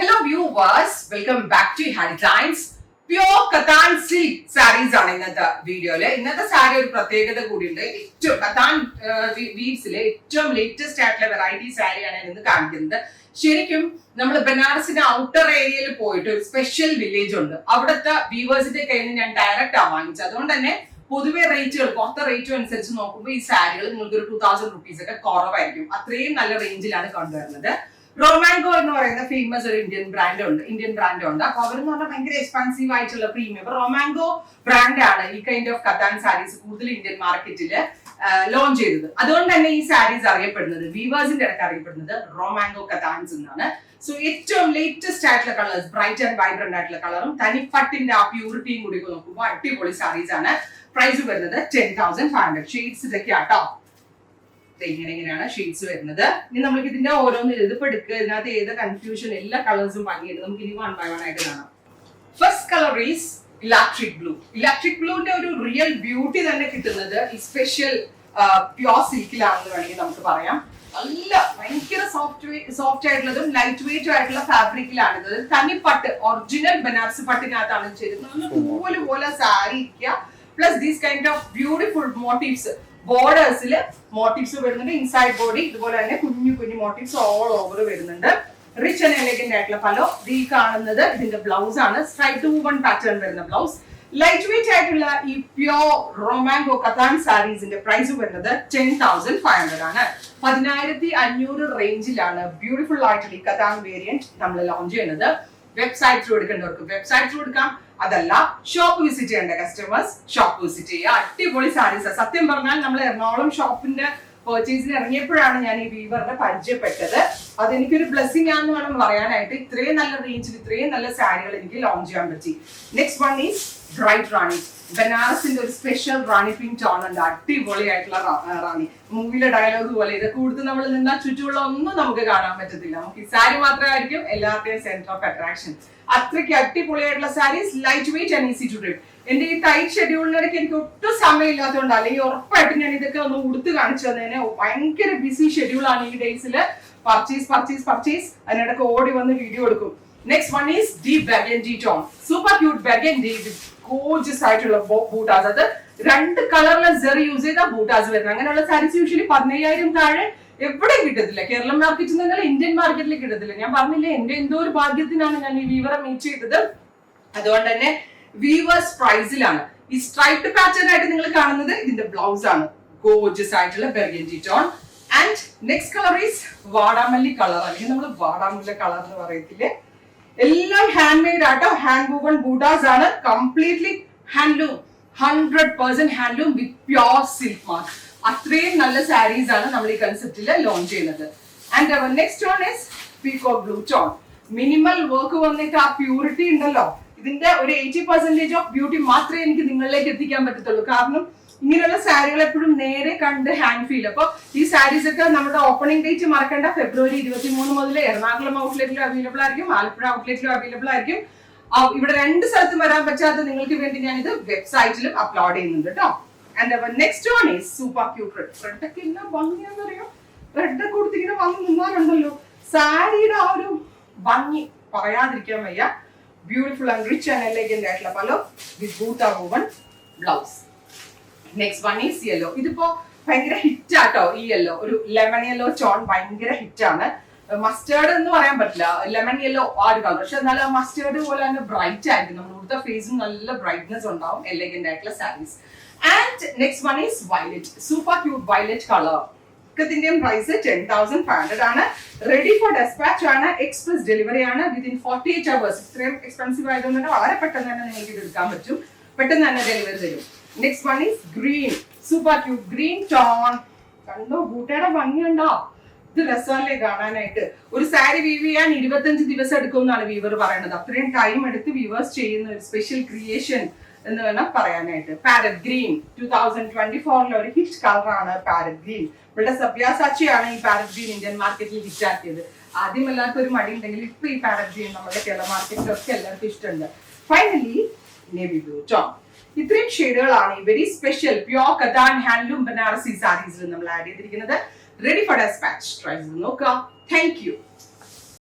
Hello viewers, welcome back to Headlines. Pure cotton silk saris ആണ് ഇന്നത്തെ വീഡിയോയില്. ഇന്നത്തെ സാരി ഒരു പ്രത്യേകത കൂടിയുണ്ട്. ഏറ്റവും കത്താൻ വീവ്സിലെ ഏറ്റവും ലേറ്റസ്റ്റ് ആയിട്ടുള്ള വെറൈറ്റി സാരിയാണ് ഇന്ന് കാണിക്കുന്നത്. ശരിക്കും നമ്മൾ ബനാറസിന്റെ ഔട്ടർ ഏരിയയിൽ പോയിട്ട് ഒരു സ്പെഷ്യൽ വില്ലേജ് ഉണ്ട്. അവിടുത്തെ വീവേഴ്സിന്റെ കയ്യിൽ നിന്ന് ഞാൻ ഡയറക്റ്റ് ആണ് വാങ്ങിച്ചത്. അതുകൊണ്ട് തന്നെ പൊതുവെ റേറ്റുകൾ പുറത്തെ റേറ്റും അനുസരിച്ച് നോക്കുമ്പോൾ ഈ സാരികൾ നിങ്ങൾക്ക് ഒരു 2000 rupees ഒക്കെ കുറവായിരിക്കും. അത്രയും നല്ല റേഞ്ചിലാണ് കൊണ്ടുവരുന്നത്. റൊമാങ്കോ എന്ന് പറയുന്ന ഫേമസ് ഒരു ഇന്ത്യൻ ബ്രാൻഡ് ഉണ്ട്. അപ്പൊ അവരെന്ന് പറഞ്ഞാൽ ഭയങ്കര എക്സ്പെൻസീവ് ആയിട്ടുള്ള പ്രീമിയം. അപ്പൊ റൊമാങ്കോ ബ്രാൻഡാണ് ഈ കൈൻഡ് ഓഫ് കത്താൻ സാരീസ് കൂടുതൽ ഇന്ത്യൻ മാർക്കറ്റിൽ ലോഞ്ച് ചെയ്തത്. അതുകൊണ്ട് തന്നെ ഈ സാരീസ് അറിയപ്പെടുന്നത് വീവേഴ്സിന്റെ ഇടയ്ക്ക് അറിയപ്പെടുന്നത് റൊമാങ്കോ കത്താൻസ് എന്നാണ്. സോ ഏറ്റവും ലേറ്റസ്റ്റ് ആയിട്ടുള്ള കളേഴ്സ്, ബ്രൈറ്റ് ആൻഡ് വൈബ്രന്റ് ആയിട്ടുള്ള കളറും തനിപ്പട്ടിന്റെ ആ പ്യൂരിറ്റിയും കൂടി നോക്കുമ്പോൾ അടിപൊളി സാരീസ് ആണ്. പ്രൈസ് വരുന്നത് 10,500. ഷെയ്ഡ്സ് ഇതൊക്കെ ആട്ടോ. ഇങ്ങനെയാണ് ഷെയ്ഡ്സ് വരുന്നത്. ഇനി നമുക്ക് ഇതിന്റെ ഓരോന്ന് എഴുതപ്പെടുക്കുക. ഇതിനകത്ത് ഏത് കൺഫ്യൂഷൻ എല്ലാ കളേഴ്സും ഭംഗിയുണ്ട്. നമുക്ക് ഇനി 1 by 1 ആയിട്ട് കാണാം. First colour is electric blue. Electric ബ്ലൂവിന്റെ ഒരു റിയൽ ബ്യൂട്ടി തന്നെ കിട്ടുന്നത് ഈ സ്പെഷ്യൽ പ്യോർ സിൽക്കിലാണെന്ന് വേണമെങ്കിൽ നമുക്ക് പറയാം. നല്ല ഭയങ്കര സോഫ്റ്റ് ആയിട്ടുള്ളതും ലൈറ്റ് വെയിറ്റ് ആയിട്ടുള്ള ഫാബ്രിക്കിലാണ് ഇത്. തനിപ്പട്ട് ഒറിജിനൽ ബനാറസി പട്ടിനകത്താണ് ചെയ്തിരുന്നത്. പോലെ സാരി ഇരിക്കുക. Plus these kind of beautiful motifs. ബോർഡേഴ്സിൽ മോട്ടീവ്സ് വരുന്നുണ്ട്. ഇൻസൈഡ് ബോഡി ഇതുപോലെ തന്നെ കുഞ്ഞു കുഞ്ഞു മോട്ടീവ്സ് ഓൾ ഓവർ വരുന്നുണ്ട്. റിച്ച് ആൻഡ് എലഗന്റ് ആയിട്ടുള്ള പലോ. ഈ കാണുന്നത് ഇതിന്റെ ബ്ലൗസ് ആണ്. സ്ട്രൈറ്റ് ടു വൺ പാറ്റേൺ വരുന്ന ബ്ലൗസ്. ലൈറ്റ് വെയിറ്റ് ആയിട്ടുള്ള ഈ പ്യോർ റൊമാങ്കോ കത്താൻ സാരീസിന്റെ പ്രൈസ് വരുന്നത് 10,500 ആണ്. 10,500 റേഞ്ചിലാണ് ബ്യൂട്ടിഫുൾ ആയിട്ടുള്ള ഈ കത്താൻ വേരിയന്റ് നമ്മൾ ലോഞ്ച് ചെയ്യുന്നത്. വെബ്സൈറ്റ് ത്രൂ എടുക്കേണ്ടവർക്ക് വെബ്സൈറ്റ് ത്രൂ എടുക്കാം. അതല്ല ഷോപ്പ് വിസിറ്റ് ചെയ്യേണ്ട കസ്റ്റമേഴ്സ് ഷോപ്പ് വിസിറ്റ് ചെയ്യുക. അടിപൊളി സാരീസ്. സത്യം പറഞ്ഞാൽ നമ്മൾ എറണാകുളം ഷോപ്പിന്റെ പർച്ചേസിന് ഇറങ്ങിയപ്പോഴാണ് ഞാൻ ഈ വീവറിനെ പരിചയപ്പെട്ടത്. അതെനിക്കൊരു ബ്ലെസ്സിംഗ് ആണെന്ന് വേണം പറയാനായിട്ട്. ഇത്രയും നല്ല റേഞ്ചിൽ ഇത്രയും നല്ല സാരികൾ എനിക്ക് ലോഞ്ച് ചെയ്യാൻ പറ്റി. നെക്സ്റ്റ് വൺ ഈസ് ബ്രൈറ്റ് റാണി. ബനാറസിന്റെ ഒരു സ്പെഷ്യൽ റാണി പിങ്ക് ടോൺ ഉണ്ട്. അടിപൊളി ആയിട്ടുള്ള റാണി. മൂവിയിലെ ഡയലോഗ് പോലെ ഇത് കൂടുതൽ നമ്മൾ നിന്നാൽ ചുറ്റുമുള്ള ഒന്നും നമുക്ക് കാണാൻ പറ്റത്തില്ല. നമുക്ക് ഈ സാരി മാത്രമായിരിക്കും എല്ലാവരുടെയും സെന്റർ ഓഫ് അട്രാക്ഷൻ. അത്രയ്ക്ക് അടിപൊളിയായിട്ടുള്ള saris, light weight and easy to drape. എന്റെ ഈ ടൈറ്റ് ഷെഡ്യൂളിനിടയ്ക്ക് എനിക്ക് ഒട്ടും സമയമില്ലാത്തതുകൊണ്ട്, അല്ലെങ്കിൽ ഉറപ്പായിട്ടും ഞാൻ ഇതൊക്കെ ഒന്ന് ഉടുത്ത് കാണിച്ചു തന്നേനെ. ഭയങ്കര ബിസി ഷെഡ്യൂളാണ് ഈ ഡേയ്സില്. പർച്ചേസ് അതിനിടയ്ക്ക് ഓടി വന്ന് വീഡിയോ എടുക്കും. Next one is deep burgundy tone. Super cute burgundy with gorgeous ആയിട്ടുള്ള ബൂട്ടാസ്. അത് 2 കളറിലെ സെറി യൂസ് ചെയ്ത ബൂട്ടാസ് വരുന്നത്. അങ്ങനെയുള്ള സാരീസ് യൂഷ്വലി 15,000 താഴെ എവിടെയും കിട്ടത്തില്ല. കേരളം മാർക്കറ്റിൽ നിന്നല്ല ഇന്ത്യൻ മാർക്കറ്റിൽ കിട്ടത്തില്ല. ഞാൻ പറഞ്ഞില്ലേ, എന്റെ എന്തോ ഒരു ഭാഗ്യത്തിനാണ് ഞാൻ ഈ വീവറെ മീറ്റ് ചെയ്തത്. അതുകൊണ്ട് തന്നെ വീവേഴ്സ് പ്രൈസിലാണ്. ഈ സ്ട്രൈപ്ഡ് പാറ്റേൺ ആയിട്ട് നിങ്ങൾ കാണുന്നത് ഇതിന്റെ ബ്ലൗസ് ആണ്. ഗോർജിയസ് ആയിട്ടുള്ള burgundy tone. And next colour is വാടാമല്ലി കളർ, അല്ലെങ്കിൽ നമ്മൾ വാടാമുല്ല കളർ എന്ന് പറയത്തില്ലേ. എല്ലാം ഹാൻഡ് മെയ്ഡ് ആട്ടോ. ഹാൻഡ് വൂവൺ ബൂട്ടാസ് ആണ്. Completely handloom. 100% handloom with pure silk mark. അത്രയും നല്ല സാരീസ് ആണ് നമ്മൾ ഈ കൺസെപ്റ്റിൽ ലോഞ്ച് ചെയ്യുന്നത്. And our next one is peacock blue tone. Minimal work വന്നിട്ട് ആ പ്യൂരിറ്റി ഉണ്ടല്ലോ, ഇതിന്റെ ഒരു 80% ഓഫ് ബ്യൂട്ടി മാത്രമേ എനിക്ക് നിങ്ങളിലേക്ക് എത്തിക്കാൻ പറ്റത്തുള്ളൂ. കാരണം ഇങ്ങനെയുള്ള സാരികൾ എപ്പോഴും നേരെ കണ്ട് ഹാൻഡ് ഫീൽ. അപ്പൊ ഈ സാരീസ് ഒക്കെ നമ്മുടെ ഓപ്പണിംഗ് ഡേറ്റ് മറക്കേണ്ട. ഫെബ്രുവരി 23 മുതൽ എറണാകുളം ഔട്ട്ലെറ്റിലും അവൈലബിൾ ആയിരിക്കും, ആലപ്പുഴ ഔട്ട്ലെറ്റിലും അവൈലബിൾ ആയിരിക്കും. ഇവിടെ 2 സ്ഥലത്തും വരാൻ പറ്റാത്ത നിങ്ങൾക്ക് വേണ്ടി ഞാൻ ഇത് വെബ്സൈറ്റിലും അപ്ലോഡ് ചെയ്യുന്നുണ്ട് കേട്ടോ. And our next one is super cute red. Red ഒക്കെ എന്നാ ഭംഗിയാന്ന് അറിയോ. റെഡ് ഒക്കെ കൊടുത്തിങ്ങനെ വന്ന് നിന്നാലുണ്ടല്ലോ സാരിയുടെ ആ ഒരു ഭംഗി പറയാതിരിക്കാൻ വയ്യ. Beautiful and rich and elegant ആയിട്ടുള്ള pallu with buta woven blouse. Next one is yellow. ഇതിപ്പോ ഭയങ്കര ഹിറ്റ് ആട്ടോ. ഈ യെല്ലോ ഒരു ലെമൺ യെല്ലോ ടോൺ ഭയങ്കര ഹിറ്റ് ആണ്. മസ്റ്റേർഡ് എന്ന് പറയാൻ പറ്റില്ല, ലെമൺ യെല്ലോ ആ ഒരു കളർ. പക്ഷെ എന്നാലും മസ്റ്റേർഡ് പോലെ തന്നെ ബ്രൈറ്റ് ആയിരിക്കും. നമ്മൾ ഇവിടുത്തെ ഫേസിന് നല്ല ബ്രൈറ്റ്നെസ് ഉണ്ടാവും. എലഗന്റ് ആയിട്ടുള്ള saris. And next one is violet. Super cute violet colour. ഇതിന്റെയും പ്രൈസ് 10,500 ആണ്. റെഡി ഫോർ ഡെസ്പാച്ച് ആണ്. എക്സ്പ്രസ് ഡെലിവറി ആണ്. Within 48 hours. ഇത്രയും എക്സ്പെൻസീവ് ആയതുകൊണ്ട് വളരെ പെട്ടെന്ന് തന്നെ നിങ്ങൾക്ക് ഇത് എടുക്കാൻ പറ്റും. പെട്ടെന്ന് തന്നെ ഡെലിവറി തരും. Next one is green. Super cute green tone. കണ്ടോ ബൂട്ടയുടെ ഭംഗിയുണ്ടോ? ഇത് രസമല്ലേ കാണാനായിട്ട്. ഒരു സാരി വീവ് ചെയ്യാൻ 25 ദിവസം എടുക്കും എന്നാണ് വീവർ പറയുന്നത്. അത്രയും ടൈം എടുത്ത് വീവേഴ്സ് ചെയ്യുന്ന ഒരു സ്പെഷ്യൽ ക്രിയേഷൻ എന്ന് വേണം പറയാനായിട്ട്. പാരറ്റ് ഗ്രീൻ 2024 ഒരു ഹിറ്റ് കളറാണ് പാരറ്റ് ഗ്രീൻ. ഇവിടെ സബ്യാസാച്ചിയാണ് ഈ പാരറ്റ് ഗ്രീൻ ഇന്ത്യൻ മാർക്കറ്റിൽ ഹിറ്റ് ആക്കിയത്. ആദ്യം എല്ലാവർക്കും ഒരു മടി ഉണ്ടെങ്കിൽ ഇപ്പൊ ഈ പാരറ്റ് ഗ്രീൻ നമ്മുടെ കേരള മാർക്കറ്റിലൊക്കെ എല്ലാവർക്കും ഇഷ്ടമുണ്ട്. Finally navy blue tone. ഇത്രയും ഷെയ്ഡുകളാണ് ഈ very special pure cotton handloom Banarasi സാരീസിൽ നമ്മൾ ആഡ് ചെയ്തിരിക്കുന്നത്. Ready for dispatch. Try to look up. Thank you.